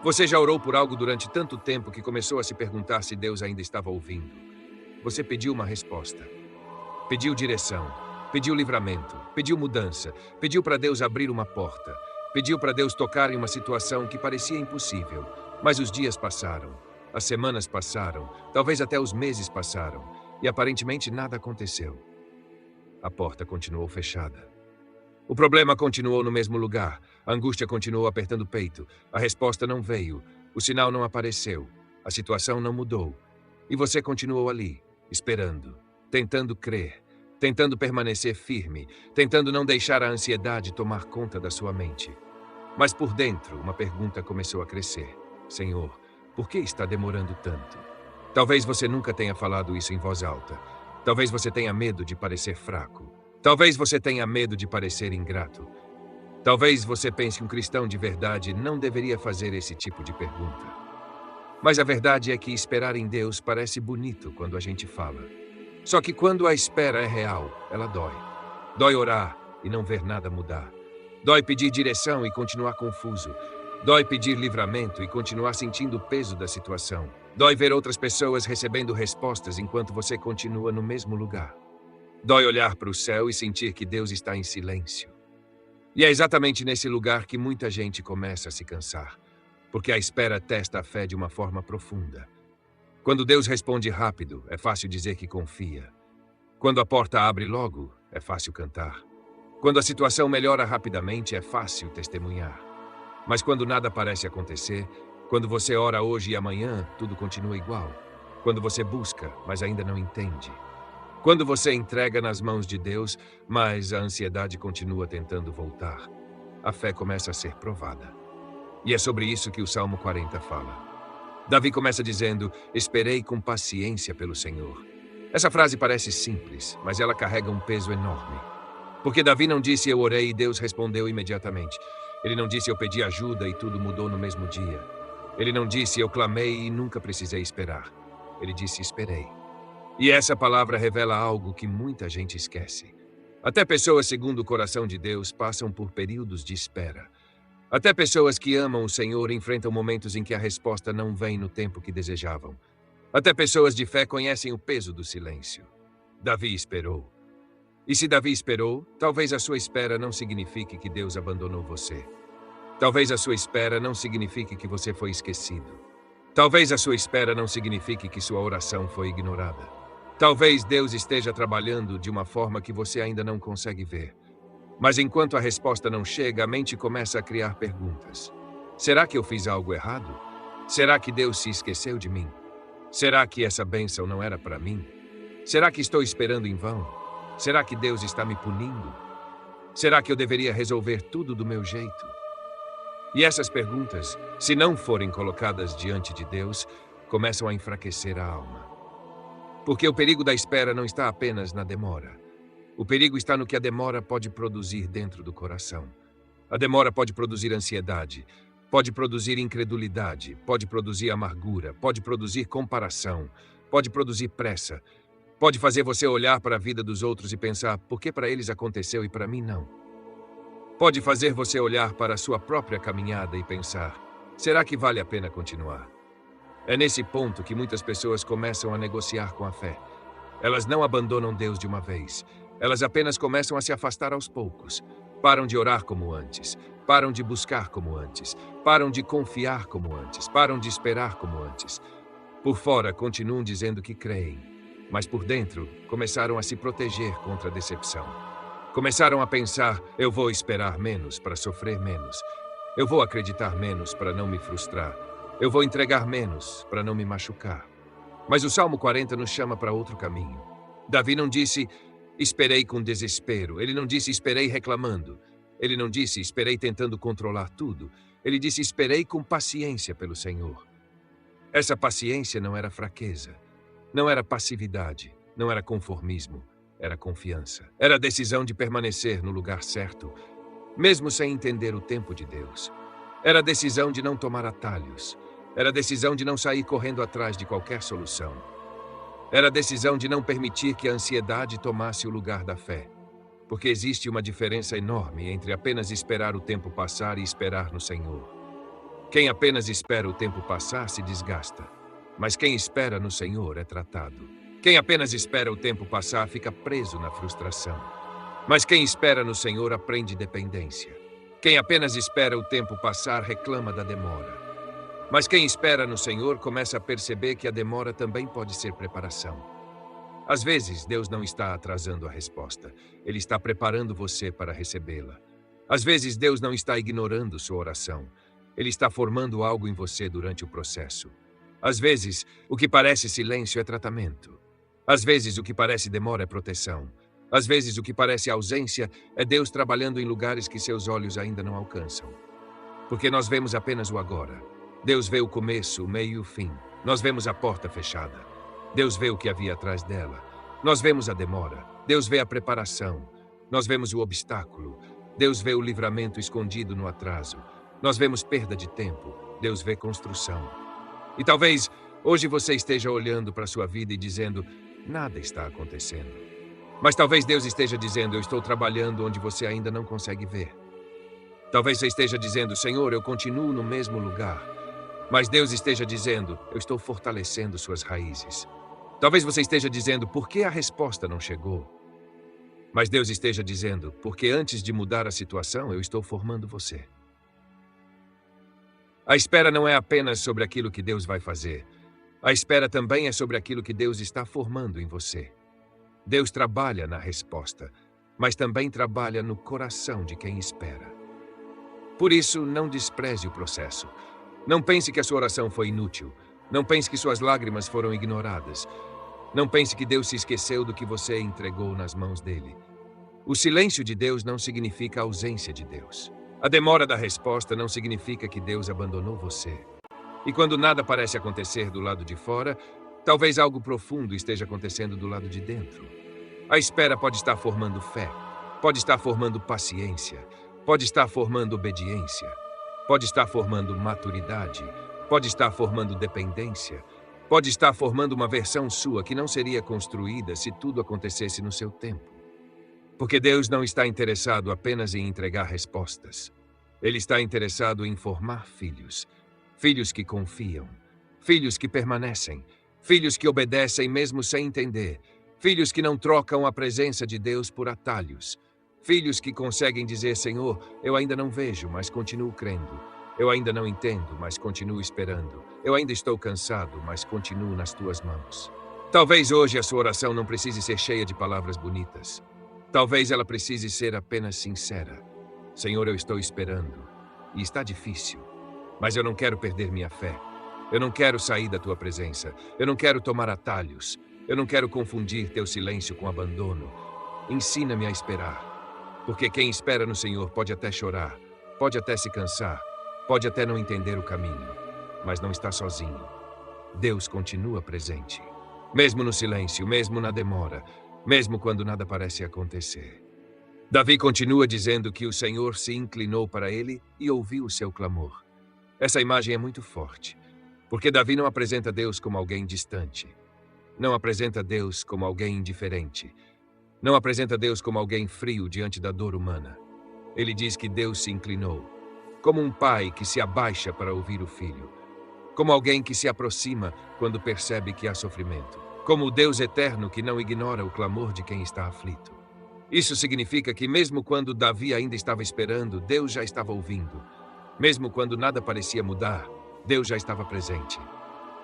Você já orou por algo durante tanto tempo que começou a se perguntar se Deus ainda estava ouvindo. Você pediu uma resposta, pediu direção, pediu livramento, pediu mudança, pediu para Deus abrir uma porta, pediu para Deus tocar em uma situação que parecia impossível. Mas os dias passaram, as semanas passaram, talvez até os meses passaram, e aparentemente nada aconteceu. A porta continuou fechada. O problema continuou no mesmo lugar. A angústia continuou apertando o peito. A resposta não veio. O sinal não apareceu. A situação não mudou. E você continuou ali, esperando, tentando crer, tentando permanecer firme, tentando não deixar a ansiedade tomar conta da sua mente. Mas por dentro, uma pergunta começou a crescer. Senhor, por que está demorando tanto? Talvez você nunca tenha falado isso em voz alta. Talvez você tenha medo de parecer fraco. Talvez você tenha medo de parecer ingrato. Talvez você pense que um cristão de verdade não deveria fazer esse tipo de pergunta. Mas a verdade é que esperar em Deus parece bonito quando a gente fala. Só que quando a espera é real, ela dói. Dói orar e não ver nada mudar. Dói pedir direção e continuar confuso. Dói pedir livramento e continuar sentindo o peso da situação. Dói ver outras pessoas recebendo respostas enquanto você continua no mesmo lugar. Dói olhar para o céu e sentir que Deus está em silêncio. E é exatamente nesse lugar que muita gente começa a se cansar, porque a espera testa a fé de uma forma profunda. Quando Deus responde rápido, é fácil dizer que confia. Quando a porta abre logo, é fácil cantar. Quando a situação melhora rapidamente, é fácil testemunhar. Mas quando nada parece acontecer, quando você ora hoje e amanhã, tudo continua igual. Quando você busca, mas ainda não entende. Quando você entrega nas mãos de Deus, mas a ansiedade continua tentando voltar, a fé começa a ser provada. E é sobre isso que o Salmo 40 fala. Davi começa dizendo, esperei com paciência pelo Senhor. Essa frase parece simples, mas ela carrega um peso enorme. Porque Davi não disse eu orei e Deus respondeu imediatamente. Ele não disse eu pedi ajuda e tudo mudou no mesmo dia. Ele não disse eu clamei e nunca precisei esperar. Ele disse esperei. E essa palavra revela algo que muita gente esquece. Até pessoas segundo o coração de Deus passam por períodos de espera. Até pessoas que amam o Senhor enfrentam momentos em que a resposta não vem no tempo que desejavam. Até pessoas de fé conhecem o peso do silêncio. Davi esperou. E se Davi esperou, talvez a sua espera não signifique que Deus abandonou você. Talvez a sua espera não signifique que você foi esquecido. Talvez a sua espera não signifique que sua oração foi ignorada. Talvez Deus esteja trabalhando de uma forma que você ainda não consegue ver. Mas enquanto a resposta não chega, a mente começa a criar perguntas. Será que eu fiz algo errado? Será que Deus se esqueceu de mim? Será que essa bênção não era para mim? Será que estou esperando em vão? Será que Deus está me punindo? Será que eu deveria resolver tudo do meu jeito? E essas perguntas, se não forem colocadas diante de Deus, começam a enfraquecer a alma. Porque o perigo da espera não está apenas na demora. O perigo está no que a demora pode produzir dentro do coração. A demora pode produzir ansiedade, pode produzir incredulidade, pode produzir amargura, pode produzir comparação, pode produzir pressa, pode fazer você olhar para a vida dos outros e pensar, por que para eles aconteceu e para mim não? Pode fazer você olhar para a sua própria caminhada e pensar, será que vale a pena continuar? É nesse ponto que muitas pessoas começam a negociar com a fé. Elas não abandonam Deus de uma vez. Elas apenas começam a se afastar aos poucos. Param de orar como antes. Param de buscar como antes. Param de confiar como antes. Param de esperar como antes. Por fora, continuam dizendo que creem. Mas por dentro, começaram a se proteger contra a decepção. Começaram a pensar, eu vou esperar menos para sofrer menos. Eu vou acreditar menos para não me frustrar. Eu vou entregar menos para não me machucar. Mas o Salmo 40 nos chama para outro caminho. Davi não disse, esperei com desespero. Ele não disse, esperei reclamando. Ele não disse, esperei tentando controlar tudo. Ele disse, esperei com paciência pelo Senhor. Essa paciência não era fraqueza. Não era passividade. Não era conformismo. Era confiança. Era a decisão de permanecer no lugar certo, mesmo sem entender o tempo de Deus. Era a decisão de não tomar atalhos. Era a decisão de não sair correndo atrás de qualquer solução. Era a decisão de não permitir que a ansiedade tomasse o lugar da fé. Porque existe uma diferença enorme entre apenas esperar o tempo passar e esperar no Senhor. Quem apenas espera o tempo passar se desgasta, mas quem espera no Senhor é tratado. Quem apenas espera o tempo passar fica preso na frustração, mas quem espera no Senhor aprende dependência. Quem apenas espera o tempo passar reclama da demora, mas quem espera no Senhor começa a perceber que a demora também pode ser preparação. Às vezes, Deus não está atrasando a resposta, Ele está preparando você para recebê-la. Às vezes, Deus não está ignorando sua oração, Ele está formando algo em você durante o processo. Às vezes, o que parece silêncio é tratamento. Às vezes, o que parece demora é proteção. Às vezes, o que parece ausência é Deus trabalhando em lugares que seus olhos ainda não alcançam. Porque nós vemos apenas o agora. Deus vê o começo, o meio e o fim. Nós vemos a porta fechada. Deus vê o que havia atrás dela. Nós vemos a demora. Deus vê a preparação. Nós vemos o obstáculo. Deus vê o livramento escondido no atraso. Nós vemos perda de tempo. Deus vê construção. E talvez hoje você esteja olhando para a sua vida e dizendo, nada está acontecendo. Mas talvez Deus esteja dizendo, eu estou trabalhando onde você ainda não consegue ver. Talvez você esteja dizendo, Senhor, eu continuo no mesmo lugar. Mas Deus esteja dizendo, eu estou fortalecendo suas raízes. Talvez você esteja dizendo, por que a resposta não chegou? Mas Deus esteja dizendo, porque antes de mudar a situação, eu estou formando você. A espera não é apenas sobre aquilo que Deus vai fazer. A espera também é sobre aquilo que Deus está formando em você. Deus trabalha na resposta, mas também trabalha no coração de quem espera. Por isso, não despreze o processo. Não pense que a sua oração foi inútil. Não pense que suas lágrimas foram ignoradas. Não pense que Deus se esqueceu do que você entregou nas mãos dele. O silêncio de Deus não significa a ausência de Deus. A demora da resposta não significa que Deus abandonou você. E quando nada parece acontecer do lado de fora, talvez algo profundo esteja acontecendo do lado de dentro. A espera pode estar formando fé, pode estar formando paciência, pode estar formando obediência, pode estar formando maturidade, pode estar formando dependência, pode estar formando uma versão sua que não seria construída se tudo acontecesse no seu tempo. Porque Deus não está interessado apenas em entregar respostas. Ele está interessado em formar filhos. Filhos que confiam, filhos que permanecem, filhos que obedecem mesmo sem entender, filhos que não trocam a presença de Deus por atalhos, filhos que conseguem dizer, Senhor, eu ainda não vejo, mas continuo crendo, eu ainda não entendo, mas continuo esperando, eu ainda estou cansado, mas continuo nas tuas mãos. Talvez hoje a sua oração não precise ser cheia de palavras bonitas. Talvez ela precise ser apenas sincera. Senhor, eu estou esperando, e está difícil. Mas eu não quero perder minha fé. Eu não quero sair da tua presença. Eu não quero tomar atalhos. Eu não quero confundir teu silêncio com abandono. Ensina-me a esperar. Porque quem espera no Senhor pode até chorar, pode até se cansar, pode até não entender o caminho, mas não está sozinho. Deus continua presente. Mesmo no silêncio, mesmo na demora, mesmo quando nada parece acontecer. Davi continua dizendo que o Senhor se inclinou para ele e ouviu o seu clamor. Essa imagem é muito forte, porque Davi não apresenta Deus como alguém distante. Não apresenta Deus como alguém indiferente. Não apresenta Deus como alguém frio diante da dor humana. Ele diz que Deus se inclinou, como um pai que se abaixa para ouvir o filho, como alguém que se aproxima quando percebe que há sofrimento, como o Deus eterno que não ignora o clamor de quem está aflito. Isso significa que mesmo quando Davi ainda estava esperando, Deus já estava ouvindo. Mesmo quando nada parecia mudar, Deus já estava presente.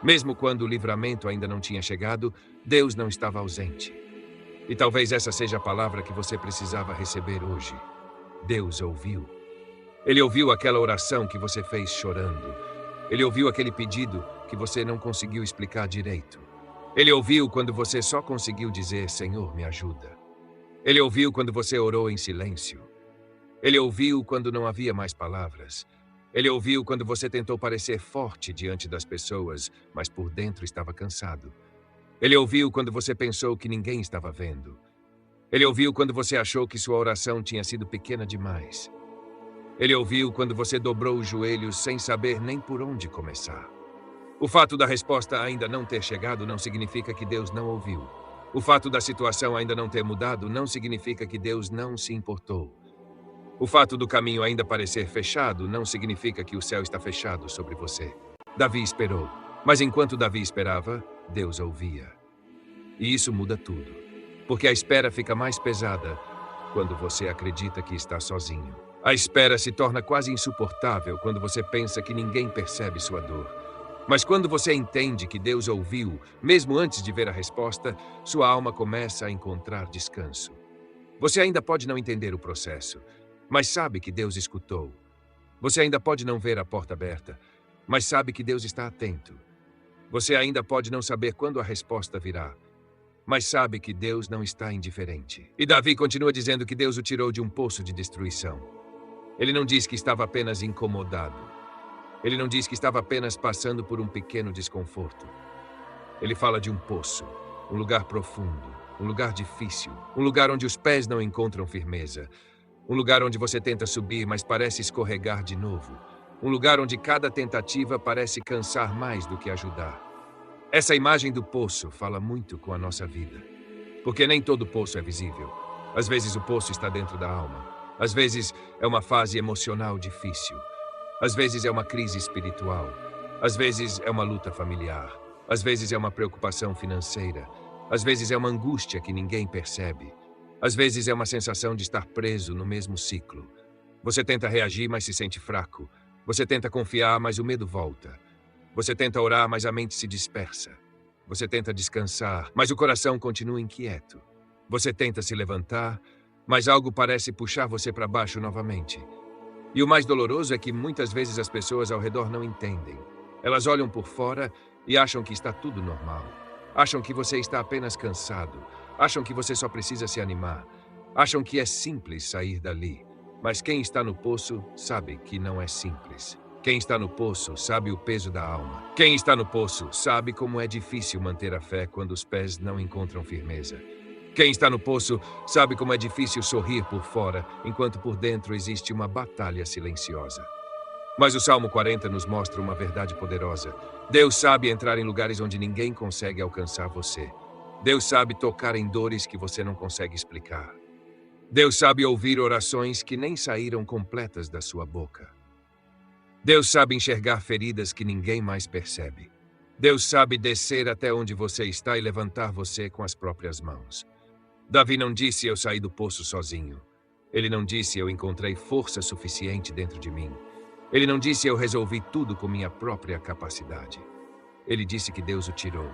Mesmo quando o livramento ainda não tinha chegado, Deus não estava ausente. E talvez essa seja a palavra que você precisava receber hoje. Deus ouviu. Ele ouviu aquela oração que você fez chorando. Ele ouviu aquele pedido que você não conseguiu explicar direito. Ele ouviu quando você só conseguiu dizer, Senhor, me ajuda. Ele ouviu quando você orou em silêncio. Ele ouviu quando não havia mais palavras. Ele ouviu quando você tentou parecer forte diante das pessoas, mas por dentro estava cansado. Ele ouviu quando você pensou que ninguém estava vendo. Ele ouviu quando você achou que sua oração tinha sido pequena demais. Ele ouviu quando você dobrou os joelhos sem saber nem por onde começar. O fato da resposta ainda não ter chegado não significa que Deus não ouviu. O fato da situação ainda não ter mudado não significa que Deus não se importou. O fato do caminho ainda parecer fechado não significa que o céu está fechado sobre você. Davi esperou, mas enquanto Davi esperava, Deus ouvia. E isso muda tudo, porque a espera fica mais pesada quando você acredita que está sozinho. A espera se torna quase insuportável quando você pensa que ninguém percebe sua dor. Mas quando você entende que Deus ouviu, mesmo antes de ver a resposta, sua alma começa a encontrar descanso. Você ainda pode não entender o processo, mas sabe que Deus escutou. Você ainda pode não ver a porta aberta, mas sabe que Deus está atento. Você ainda pode não saber quando a resposta virá, mas sabe que Deus não está indiferente. E Davi continua dizendo que Deus o tirou de um poço de destruição. Ele não diz que estava apenas incomodado. Ele não diz que estava apenas passando por um pequeno desconforto. Ele fala de um poço, um lugar profundo, um lugar difícil, um lugar onde os pés não encontram firmeza, um lugar onde você tenta subir, mas parece escorregar de novo, um lugar onde cada tentativa parece cansar mais do que ajudar. Essa imagem do poço fala muito com a nossa vida, porque nem todo poço é visível. Às vezes o poço está dentro da alma. Às vezes é uma fase emocional difícil. Às vezes é uma crise espiritual. Às vezes é uma luta familiar. Às vezes é uma preocupação financeira. Às vezes é uma angústia que ninguém percebe. Às vezes é uma sensação de estar preso no mesmo ciclo. Você tenta reagir, mas se sente fraco. Você tenta confiar, mas o medo volta. Você tenta orar, mas a mente se dispersa. Você tenta descansar, mas o coração continua inquieto. Você tenta se levantar, mas algo parece puxar você para baixo novamente. E o mais doloroso é que muitas vezes as pessoas ao redor não entendem. Elas olham por fora e acham que está tudo normal. Acham que você está apenas cansado. Acham que você só precisa se animar. Acham que é simples sair dali. Mas quem está no poço sabe que não é simples. Quem está no poço sabe o peso da alma. Quem está no poço sabe como é difícil manter a fé quando os pés não encontram firmeza. Quem está no poço sabe como é difícil sorrir por fora, enquanto por dentro existe uma batalha silenciosa. Mas o Salmo 40 nos mostra uma verdade poderosa. Deus sabe entrar em lugares onde ninguém consegue alcançar você. Deus sabe tocar em dores que você não consegue explicar. Deus sabe ouvir orações que nem saíram completas da sua boca. Deus sabe enxergar feridas que ninguém mais percebe. Deus sabe descer até onde você está e levantar você com as próprias mãos. Davi não disse eu saí do poço sozinho. Ele não disse eu encontrei força suficiente dentro de mim. Ele não disse eu resolvi tudo com minha própria capacidade. Ele disse que Deus o tirou.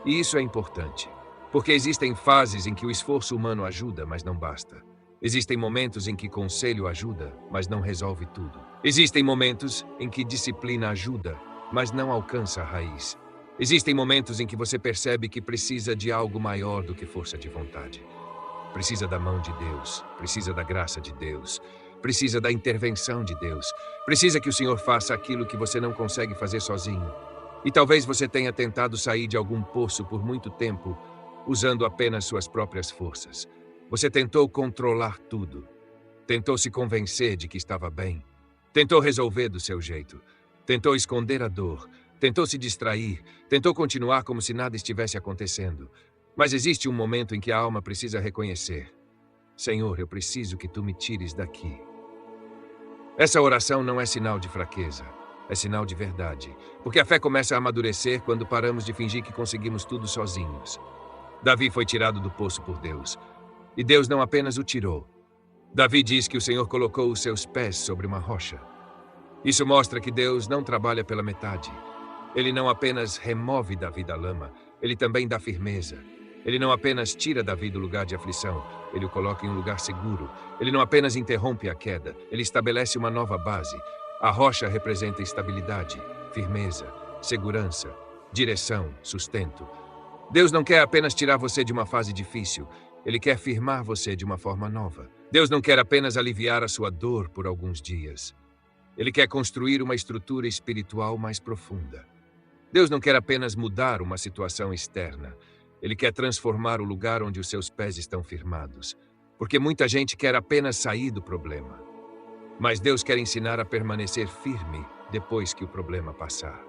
E isso é importante, porque existem fases em que o esforço humano ajuda, mas não basta. Existem momentos em que conselho ajuda, mas não resolve tudo. Existem momentos em que disciplina ajuda, mas não alcança a raiz. Existem momentos em que você percebe que precisa de algo maior do que força de vontade. Precisa da mão de Deus, precisa da graça de Deus, precisa da intervenção de Deus, precisa que o Senhor faça aquilo que você não consegue fazer sozinho. E talvez você tenha tentado sair de algum poço por muito tempo, usando apenas suas próprias forças. Você tentou controlar tudo. Tentou se convencer de que estava bem. Tentou resolver do seu jeito. Tentou esconder a dor. Tentou se distrair. Tentou continuar como se nada estivesse acontecendo. Mas existe um momento em que a alma precisa reconhecer: Senhor, eu preciso que tu me tires daqui. Essa oração não é sinal de fraqueza. É sinal de verdade. Porque a fé começa a amadurecer quando paramos de fingir que conseguimos tudo sozinhos. Davi foi tirado do poço por Deus. E Deus não apenas o tirou. Davi diz que o Senhor colocou os seus pés sobre uma rocha. Isso mostra que Deus não trabalha pela metade. Ele não apenas remove Davi da lama, ele também dá firmeza. Ele não apenas tira Davi do lugar de aflição, ele o coloca em um lugar seguro. Ele não apenas interrompe a queda, ele estabelece uma nova base. A rocha representa estabilidade, firmeza, segurança, direção, sustento. Deus não quer apenas tirar você de uma fase difícil, ele quer firmar você de uma forma nova. Deus não quer apenas aliviar a sua dor por alguns dias. Ele quer construir uma estrutura espiritual mais profunda. Deus não quer apenas mudar uma situação externa. Ele quer transformar o lugar onde os seus pés estão firmados. Porque muita gente quer apenas sair do problema. Mas Deus quer ensinar a permanecer firme depois que o problema passar.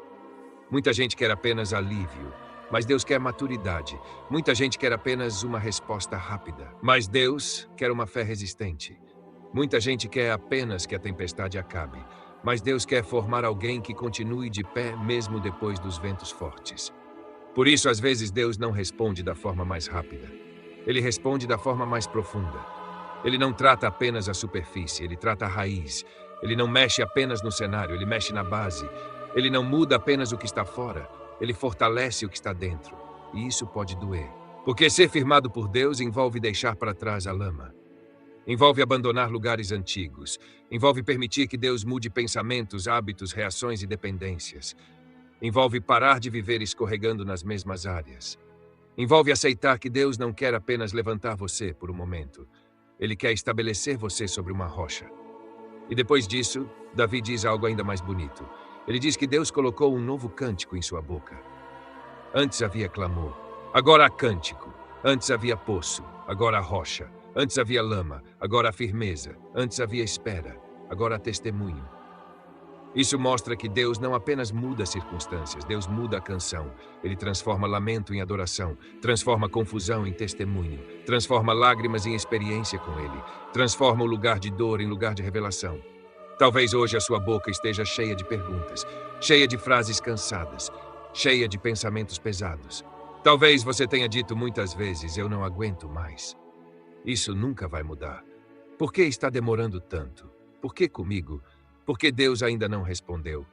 Muita gente quer apenas alívio, mas Deus quer maturidade. Muita gente quer apenas uma resposta rápida, mas Deus quer uma fé resistente. Muita gente quer apenas que a tempestade acabe, mas Deus quer formar alguém que continue de pé mesmo depois dos ventos fortes. Por isso, às vezes, Deus não responde da forma mais rápida. Ele responde da forma mais profunda. Ele não trata apenas a superfície, ele trata a raiz. Ele não mexe apenas no cenário, ele mexe na base. Ele não muda apenas o que está fora, ele fortalece o que está dentro. E isso pode doer. Porque ser firmado por Deus envolve deixar para trás a lama. Envolve abandonar lugares antigos. Envolve permitir que Deus mude pensamentos, hábitos, reações e dependências. Envolve parar de viver escorregando nas mesmas áreas. Envolve aceitar que Deus não quer apenas levantar você por um momento. Ele quer estabelecer você sobre uma rocha. E depois disso, Davi diz algo ainda mais bonito. Ele diz que Deus colocou um novo cântico em sua boca. Antes havia clamor, agora há cântico. Antes havia poço, agora há rocha. Antes havia lama, agora há firmeza. Antes havia espera, agora há testemunho. Isso mostra que Deus não apenas muda circunstâncias, Deus muda a canção. Ele transforma lamento em adoração, transforma confusão em testemunho, transforma lágrimas em experiência com Ele, transforma o lugar de dor em lugar de revelação. Talvez hoje a sua boca esteja cheia de perguntas, cheia de frases cansadas, cheia de pensamentos pesados. Talvez você tenha dito muitas vezes, eu não aguento mais. Isso nunca vai mudar. Por que está demorando tanto? Por que comigo? Porque Deus ainda não respondeu.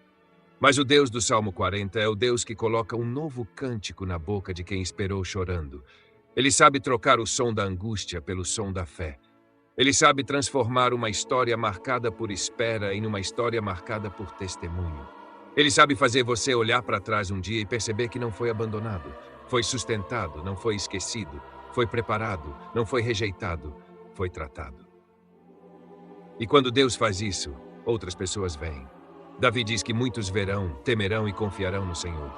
Mas o Deus do Salmo 40 é o Deus que coloca um novo cântico na boca de quem esperou chorando. Ele sabe trocar o som da angústia pelo som da fé. Ele sabe transformar uma história marcada por espera em uma história marcada por testemunho. Ele sabe fazer você olhar para trás um dia e perceber que não foi abandonado, foi sustentado, não foi esquecido, foi preparado, não foi rejeitado, foi tratado. E quando Deus faz isso, outras pessoas vêm. Davi diz que muitos verão, temerão e confiarão no Senhor.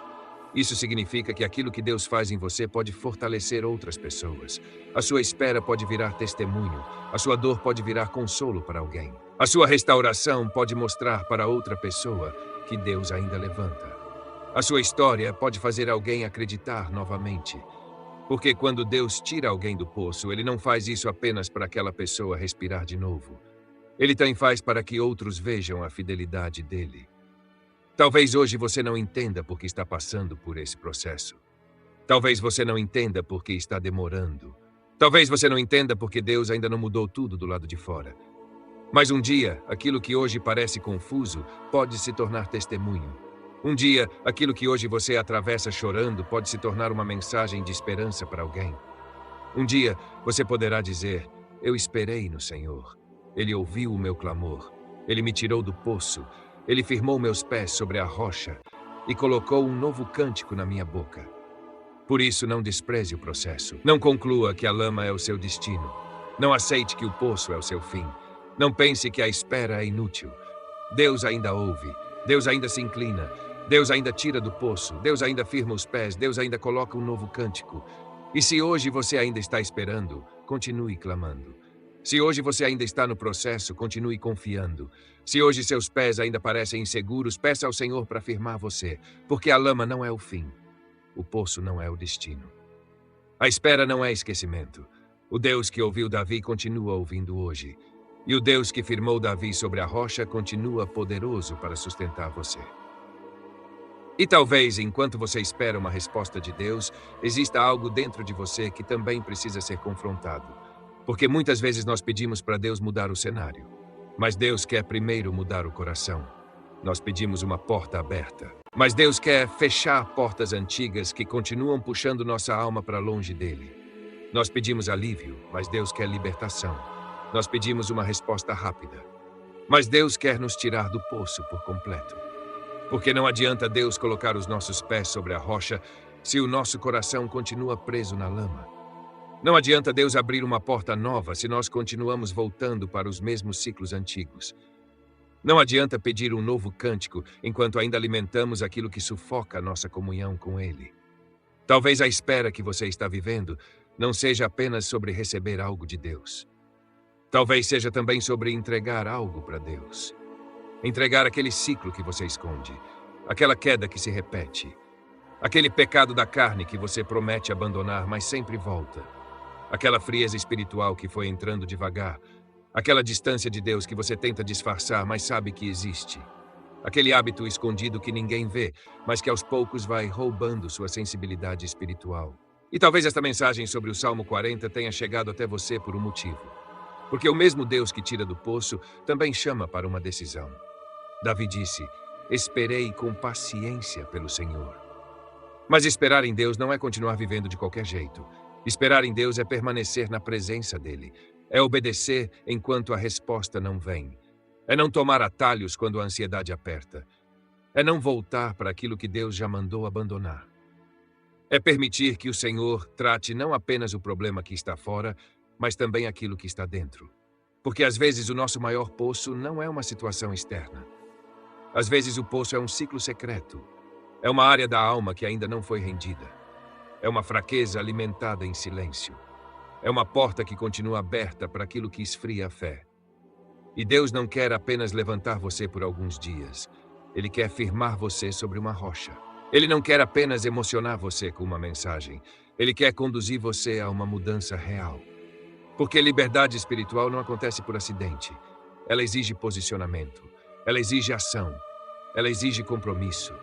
Isso significa que aquilo que Deus faz em você pode fortalecer outras pessoas. A sua espera pode virar testemunho. A sua dor pode virar consolo para alguém. A sua restauração pode mostrar para outra pessoa que Deus ainda levanta. A sua história pode fazer alguém acreditar novamente. Porque quando Deus tira alguém do poço, Ele não faz isso apenas para aquela pessoa respirar de novo. Ele também faz para que outros vejam a fidelidade dele. Talvez hoje você não entenda por que está passando por esse processo. Talvez você não entenda por que está demorando. Talvez você não entenda porque Deus ainda não mudou tudo do lado de fora. Mas um dia, aquilo que hoje parece confuso pode se tornar testemunho. Um dia, aquilo que hoje você atravessa chorando pode se tornar uma mensagem de esperança para alguém. Um dia, você poderá dizer, eu esperei no Senhor. Ele ouviu o meu clamor. Ele me tirou do poço. Ele firmou meus pés sobre a rocha e colocou um novo cântico na minha boca. Por isso, não despreze o processo. Não conclua que a lama é o seu destino. Não aceite que o poço é o seu fim. Não pense que a espera é inútil. Deus ainda ouve. Deus ainda se inclina. Deus ainda tira do poço. Deus ainda firma os pés. Deus ainda coloca um novo cântico. E se hoje você ainda está esperando, continue clamando. Se hoje você ainda está no processo, continue confiando. Se hoje seus pés ainda parecem inseguros, peça ao Senhor para firmar você, porque a lama não é o fim. O poço não é o destino. A espera não é esquecimento. O Deus que ouviu Davi continua ouvindo hoje. E o Deus que firmou Davi sobre a rocha continua poderoso para sustentar você. E talvez, enquanto você espera uma resposta de Deus, exista algo dentro de você que também precisa ser confrontado. Porque muitas vezes nós pedimos para Deus mudar o cenário, mas Deus quer primeiro mudar o coração. Nós pedimos uma porta aberta, mas Deus quer fechar portas antigas que continuam puxando nossa alma para longe dele. Nós pedimos alívio, mas Deus quer libertação. Nós pedimos uma resposta rápida, mas Deus quer nos tirar do poço por completo. Porque não adianta Deus colocar os nossos pés sobre a rocha se o nosso coração continua preso na lama. Não adianta Deus abrir uma porta nova se nós continuamos voltando para os mesmos ciclos antigos. Não adianta pedir um novo cântico enquanto ainda alimentamos aquilo que sufoca a nossa comunhão com Ele. Talvez a espera que você está vivendo não seja apenas sobre receber algo de Deus. Talvez seja também sobre entregar algo para Deus. Entregar aquele ciclo que você esconde, aquela queda que se repete, aquele pecado da carne que você promete abandonar, mas sempre volta. Aquela frieza espiritual que foi entrando devagar, Aquela distância de Deus que você tenta disfarçar, mas sabe que existe. Aquele hábito escondido que ninguém vê, mas que aos poucos vai roubando sua sensibilidade espiritual. E talvez esta mensagem sobre o Salmo 40 tenha chegado até você por um motivo. Porque o mesmo Deus que tira do poço também chama para uma decisão. Davi disse: "Esperei com paciência pelo Senhor." Mas esperar em Deus não é continuar vivendo de qualquer jeito. Esperar em Deus é permanecer na presença dele. É obedecer enquanto a resposta não vem. É não tomar atalhos quando a ansiedade aperta. É não voltar para aquilo que Deus já mandou abandonar. É permitir que o Senhor trate não apenas o problema que está fora, mas também aquilo que está dentro. Porque às vezes o nosso maior poço não é uma situação externa. Às vezes o poço é um ciclo secreto. É uma área da alma que ainda não foi rendida. É uma fraqueza alimentada em silêncio. É uma porta que continua aberta para aquilo que esfria a fé. E Deus não quer apenas levantar você por alguns dias. Ele quer firmar você sobre uma rocha. Ele não quer apenas emocionar você com uma mensagem. Ele quer conduzir você a uma mudança real. Porque liberdade espiritual não acontece por acidente. Ela exige posicionamento. Ela exige ação. Ela exige compromisso.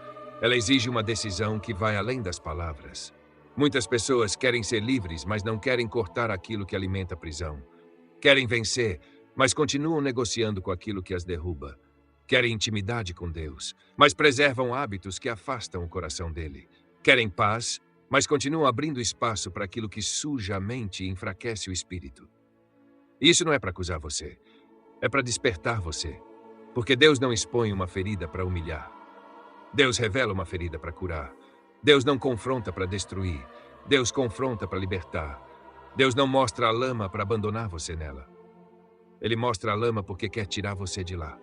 Ela exige uma decisão que vai além das palavras. Muitas pessoas querem ser livres, mas não querem cortar aquilo que alimenta a prisão. Querem vencer, mas continuam negociando com aquilo que as derruba. Querem intimidade com Deus, mas preservam hábitos que afastam o coração dele. Querem paz, mas continuam abrindo espaço para aquilo que suja a mente e enfraquece o espírito. Isso não é para acusar você, é para despertar você. Porque Deus não expõe uma ferida para humilhar. Deus revela uma ferida para curar. Deus não confronta para destruir. Deus confronta para libertar. Deus não mostra a lama para abandonar você nela. Ele mostra a lama porque quer tirar você de lá.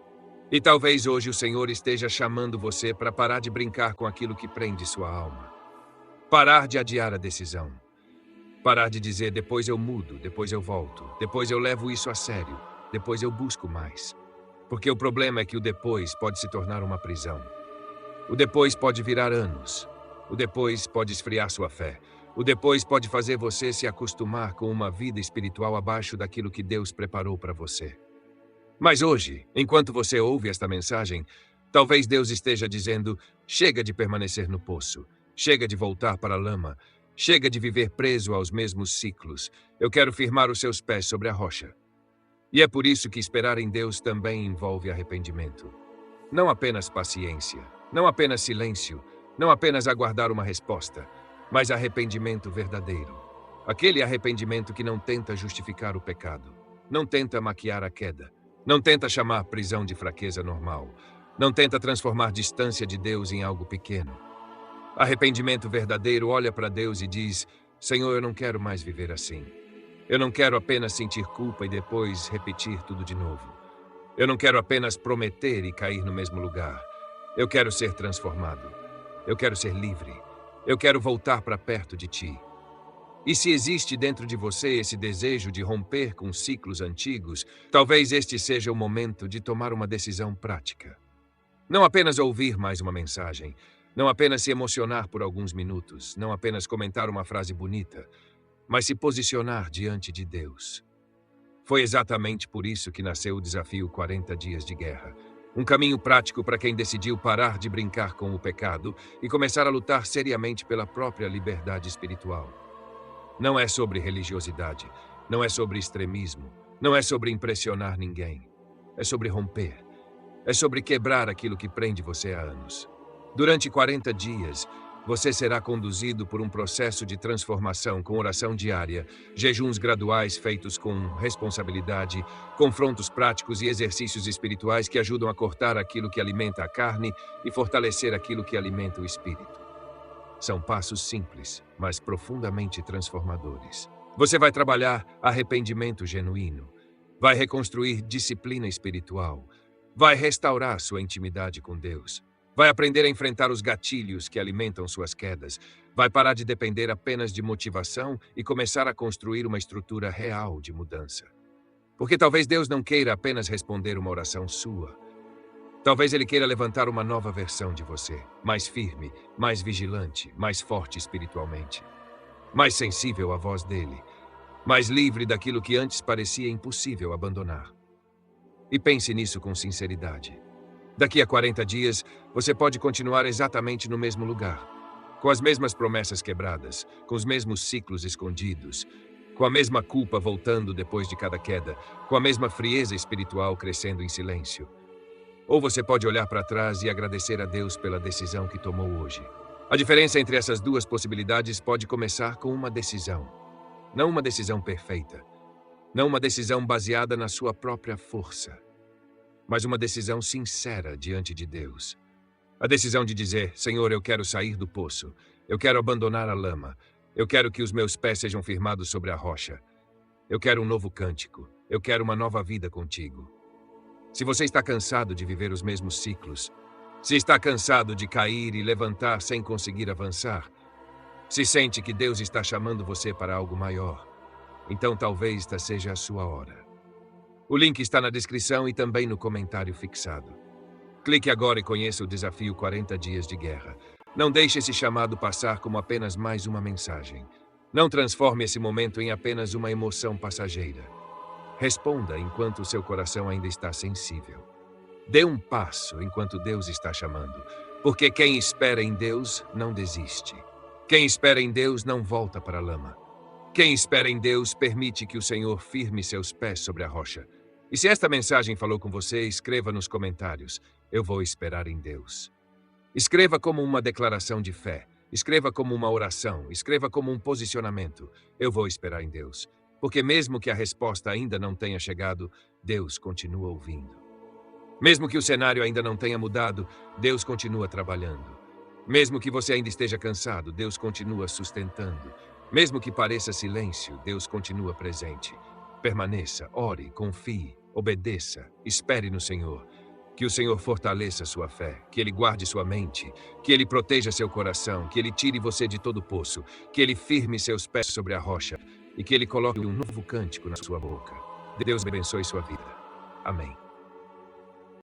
E talvez hoje o Senhor esteja chamando você para parar de brincar com aquilo que prende sua alma. Parar de adiar a decisão. Parar de dizer: depois eu mudo, depois eu volto, depois eu levo isso a sério, depois eu busco mais. Porque o problema é que o depois pode se tornar uma prisão. O depois pode virar anos. O depois pode esfriar sua fé. O depois pode fazer você se acostumar com uma vida espiritual abaixo daquilo que Deus preparou para você. Mas hoje, enquanto você ouve esta mensagem, talvez Deus esteja dizendo: chega de permanecer no poço. Chega de voltar para a lama. Chega de viver preso aos mesmos ciclos. Eu quero firmar os seus pés sobre a rocha. E é por isso que esperar em Deus também envolve arrependimento. Não apenas paciência, não apenas silêncio, não apenas aguardar uma resposta, mas arrependimento verdadeiro. Aquele arrependimento que não tenta justificar o pecado, não tenta maquiar a queda, não tenta chamar prisão de fraqueza normal, não tenta transformar distância de Deus em algo pequeno. Arrependimento verdadeiro olha para Deus e diz: Senhor, eu não quero mais viver assim. Eu não quero apenas sentir culpa e depois repetir tudo de novo. Eu não quero apenas prometer e cair no mesmo lugar. Eu quero ser transformado. Eu quero ser livre. Eu quero voltar para perto de Ti. E se existe dentro de você esse desejo de romper com ciclos antigos, talvez este seja o momento de tomar uma decisão prática. Não apenas ouvir mais uma mensagem, não apenas se emocionar por alguns minutos, não apenas comentar uma frase bonita, mas se posicionar diante de Deus. Foi exatamente por isso que nasceu o desafio 40 Dias de Guerra. Um caminho prático para quem decidiu parar de brincar com o pecado e começar a lutar seriamente pela própria liberdade espiritual. Não é sobre religiosidade, não é sobre extremismo, não é sobre impressionar ninguém. É sobre romper. É sobre quebrar aquilo que prende você há anos. Durante 40 dias, você será conduzido por um processo de transformação com oração diária, jejuns graduais feitos com responsabilidade, confrontos práticos e exercícios espirituais que ajudam a cortar aquilo que alimenta a carne e fortalecer aquilo que alimenta o espírito. São passos simples, mas profundamente transformadores. Você vai trabalhar arrependimento genuíno, vai reconstruir disciplina espiritual, vai restaurar sua intimidade com Deus. Vai aprender a enfrentar os gatilhos que alimentam suas quedas. Vai parar de depender apenas de motivação e começar a construir uma estrutura real de mudança. Porque talvez Deus não queira apenas responder uma oração sua. Talvez Ele queira levantar uma nova versão de você, mais firme, mais vigilante, mais forte espiritualmente, mais sensível à voz dele, mais livre daquilo que antes parecia impossível abandonar. E pense nisso com sinceridade. Daqui a 40 dias, você pode continuar exatamente no mesmo lugar, com as mesmas promessas quebradas, com os mesmos ciclos escondidos, com a mesma culpa voltando depois de cada queda, com a mesma frieza espiritual crescendo em silêncio. Ou você pode olhar para trás e agradecer a Deus pela decisão que tomou hoje. A diferença entre essas duas possibilidades pode começar com uma decisão. Não uma decisão perfeita. Não uma decisão baseada na sua própria força. Mas uma decisão sincera diante de Deus. A decisão de dizer: Senhor, eu quero sair do poço. Eu quero abandonar a lama. Eu quero que os meus pés sejam firmados sobre a rocha. Eu quero um novo cântico. Eu quero uma nova vida contigo. Se você está cansado de viver os mesmos ciclos, se está cansado de cair e levantar sem conseguir avançar, se sente que Deus está chamando você para algo maior, então talvez esta seja a sua hora. O link está na descrição e também no comentário fixado. Clique agora e conheça o desafio 40 dias de guerra. Não deixe esse chamado passar como apenas mais uma mensagem. Não transforme esse momento em apenas uma emoção passageira. Responda enquanto o seu coração ainda está sensível. Dê um passo enquanto Deus está chamando, porque quem espera em Deus não desiste. Quem espera em Deus não volta para a lama. Quem espera em Deus permite que o Senhor firme seus pés sobre a rocha. E se esta mensagem falou com você, escreva nos comentários: eu vou esperar em Deus. Escreva como uma declaração de fé. Escreva como uma oração. Escreva como um posicionamento: eu vou esperar em Deus. Porque mesmo que a resposta ainda não tenha chegado, Deus continua ouvindo. Mesmo que o cenário ainda não tenha mudado, Deus continua trabalhando. Mesmo que você ainda esteja cansado, Deus continua sustentando. Mesmo que pareça silêncio, Deus continua presente. Permaneça, ore, confie, obedeça, espere no Senhor. Que o Senhor fortaleça sua fé, que Ele guarde sua mente, que Ele proteja seu coração, que Ele tire você de todo poço, que Ele firme seus pés sobre a rocha e que Ele coloque um novo cântico na sua boca. Deus abençoe sua vida. Amém.